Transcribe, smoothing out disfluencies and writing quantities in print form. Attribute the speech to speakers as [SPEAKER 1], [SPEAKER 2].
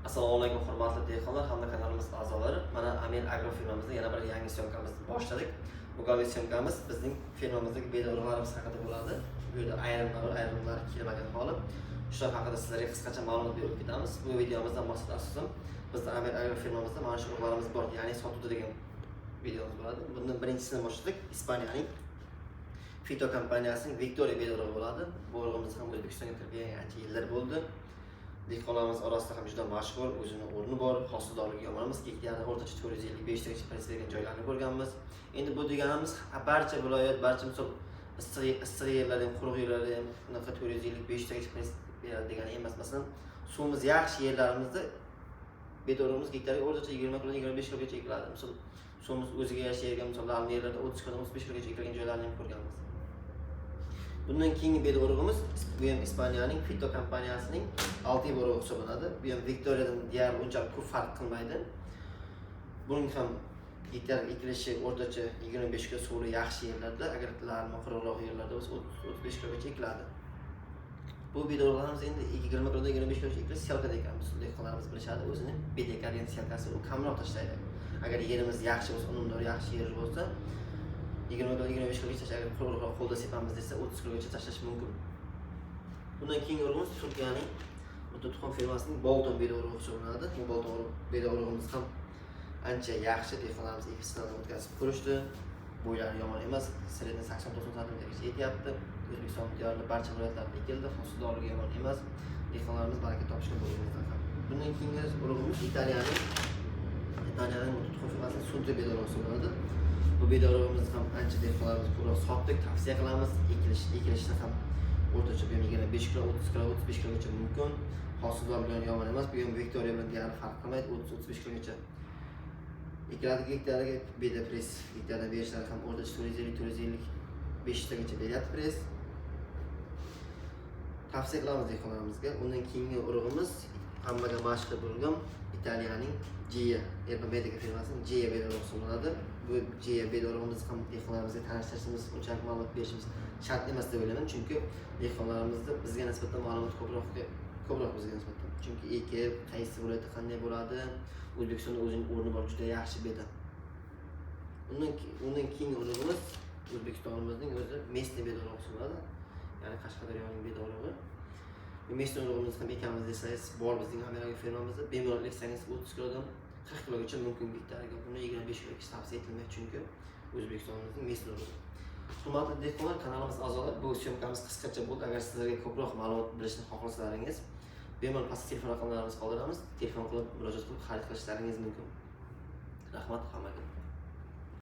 [SPEAKER 1] Assalomu alaykum hurmatli dehqonlar hamda kanalimiz a'zolari. Mana Amir Agro firmamizning yana bir yangi syomkamizni boshladik. Bu galgi syomkamiz bizning firmamizdagi beda-urug'larimiz haqida bo'ladi. Bu yerda ayrimlar kelmagan holat. Shular haqida sizlarga qisqacha ma'lumot berib ketamiz. Bu videomizdan maqsad asosan bizning Amir Agro firmamizda mana shu urug'larimiz bor, ya'ni sotuvda degan videomiz bo'ladi. Bundan birinchisini boshladik. Ispaniyaning Fito kompaniyasining Victoria beda-urug'i bo'ladi. Bu urug'imiz ham O'zbekistonga kirgan ancha yillar bo'ldi. Dehqonlarimiz orasida ham juda mashhur, o'zini o'rni bor, hosildorligi yomon emas. Gektarda o'rtacha 450-500 gacha pris bergan joylarni ko'rganmiz. Endi bu deganimiz barcha viloyat, barcha misol issiq yerlar ham, quruq yerlar ham unaqa 450-500 gacha pris beradi degani emas. Masalan, suvimiz yaxshi yerlarimizda beda-urug'imiz gektarga o'rtacha 20 kg, 25 kg gacha ekiladi. Misol suvimiz o'ziga yarasha misol lavli yerlarda 30 kg, 35 kg gacha ekilgan joylarni ham ko'rganmiz. Bundan keyingi beda-urug'imiz bu ham Ispaniyaning Fito kompaniyasining Alti urug'i hisoblanadi. Bu ham Victoria'dan deyarli unchalik ko'p farq qilmaydi. Buning ham gektar ekilishi o'rtacha 25 kg suvli yaxshi yerlarda, agar larmi quruqroq yerlarda bo'lsa 30-35 kg gacha ekiladi. Bu beda-urug'larimiz endi 20 kg 25 kg gacha ekilish selkada ekanmiz. Dehqonlarimiz bilishadi, o'zini bedeka degan selkasi u kamroq tashlaydi. Agar yerimiz yaxshi bo'lsa, unumdor yaxshi yer bo'lsa 20 kg 25 kg gacha agar quruqroq qo'lda sepamiz desa 30 kg gacha tashlash mumkin. Bundan keyingi urug'imiz Turkiyaning Tuxum firmasining Bolton beda-urug'i hisoblanadi. Bu Bolton beda-urug'imiz ham ancha yaxshi, dehqonlarimiz ikki sinovdan o'tkazib ko'rishdi. Bo'ylari yomon emas, sredniy 80-90 santimetrgacha yetyapti. O'zbekiston deyarli barcha viloyatlarda ekildi, hosildorligi yomon emas. Dehqonlarimiz baraka topishgan bo'lganimizdan ham. Bundan keyingi urug'imiz Italiyaning Tuxum firmasining Sudri beda-urug'i hisoblanadi. Bu beda-urug'imiz ham ancha dehqonlarimiz ko'proq sotdik, tavsiya qilamiz. Ekilishni ham o'rtacha 25 kg, 30 kg, 35 kg gacha mumkin. Hosildor bilan yomon emas. Bu ham Victoria bilan deyarli farq qilmaydi. 30-35 kg gacha ekiladi gektarga. Beda pres gektardan berishlari ham o'rtacha 450-500 gacha beryapti pres. Tavsiya qilamiz dehqonlarimizga. Undan keyingi urug'imiz hammaga mashhur bo'lgan Italiyaning Gia Medika firmasining Gia beda-urug'i hisoblanadi. Bu Gia beda-urug'imiz ham dehqonlarimizga tanishtirishimiz, unchalik ma'lumot berishimiz shart emas deb o'ylayman. Chunki dehqonlarimizda bizga nisbatan ma'lumot ko'proq bizga nisbatan. Chunki ekib, qaysi viloyatda qanday bo'ladi, O'zbekistonda o'zining o'rni bor, juda yaxshi beda. Undan keyingi urug'imiz O'zbekistonimizning o'zi Mesni beda-urug'i hisoblanadi. Ya'ni Qashqadaryoning beda-urug'i. Bu Mesni urug'imiz ham ekamiz desangiz, bor bizning Amerika firmamizda. Bemalol eksangiz 30 kg 40 kg gacha mumkin gektarga. Buni 25 kg gacha tavsiya etilmaydi, chunki O'zbekistonimizning Mesni urug'i. Hurmatli dehqonlar, kanalimiz a'zolari, bu syomkamiz qisqacha bo'ldi. Agar sizlarga ko'proq ma'lumot bilishni xohlasalaringiz, bemalol pastda telefon raqamlarimizni qoldiramiz. Telefon qilib murojaat qilib xarid qilishlaringiz mumkin. Rahmat hammaga.